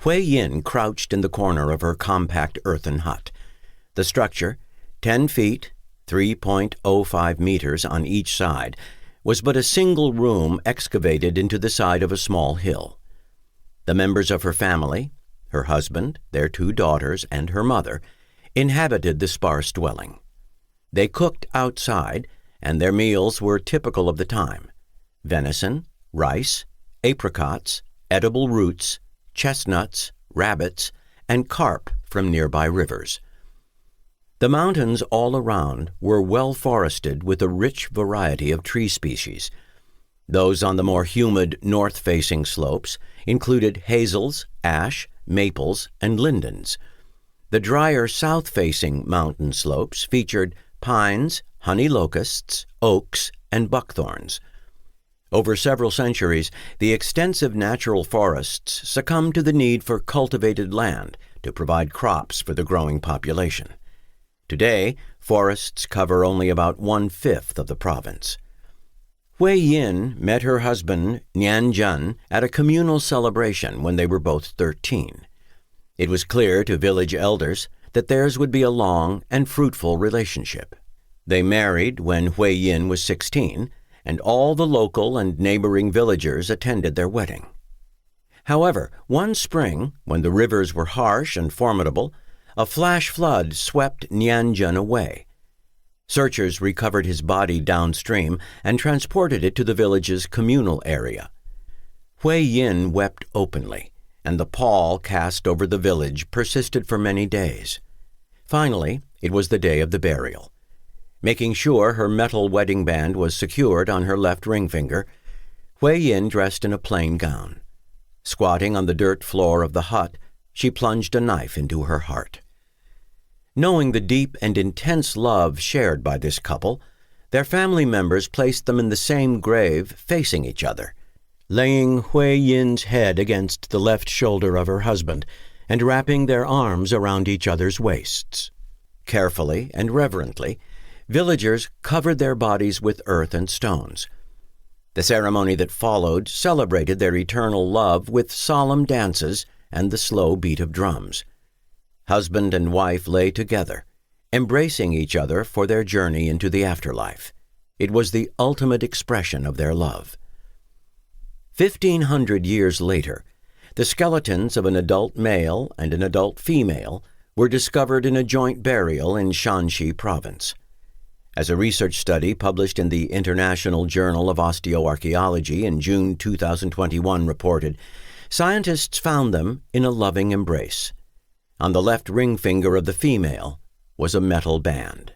Hui Yin crouched in the corner of her compact earthen hut. The structure, 10 feet, 3.05 meters on each side, was but a single room excavated into the side of a small hill. The members of her family, her husband, their 2 daughters, and her mother, inhabited the sparse dwelling. They cooked outside, and their meals were typical of the time: venison, rice, apricots, edible roots, chestnuts, rabbits, and carp from nearby rivers. The mountains all around were well forested with a rich variety of tree species. Those on the more humid north-facing slopes included hazels, ash, maples, and lindens. The drier south-facing mountain slopes featured pines, honey locusts, oaks, and buckthorns. Over several centuries, the extensive natural forests succumbed to the need for cultivated land to provide crops for the growing population. Today, forests cover only about 1/5 of the province. Hui Yin met her husband, Nian Jun, at a communal celebration when they were both 13. It was clear to village elders that theirs would be a long and fruitful relationship. They married when Hui Yin was 16, and all the local and neighboring villagers attended their wedding. However, one spring, when the rivers were harsh and formidable, a flash flood swept Nianjun away. Searchers recovered his body downstream and transported it to the village's communal area. Hui Yin wept openly, and the pall cast over the village persisted for many days. Finally, it was the day of the burial. Making sure her metal wedding band was secured on her left ring finger, Hui Yin dressed in a plain gown. Squatting on the dirt floor of the hut, she plunged a knife into her heart. Knowing the deep and intense love shared by this couple, their family members placed them in the same grave facing each other, laying Hui Yin's head against the left shoulder of her husband and wrapping their arms around each other's waists. Carefully and reverently, villagers covered their bodies with earth and stones. The ceremony that followed celebrated their eternal love with solemn dances and the slow beat of drums. Husband and wife lay together, embracing each other for their journey into the afterlife. It was the ultimate expression of their love. 1,500 years later, the skeletons of an adult male and an adult female were discovered in a joint burial in Shanxi province. As a research study published in the International Journal of Osteoarchaeology in June 2021 reported, scientists found them in a loving embrace. On the left ring finger of the female was a metal band.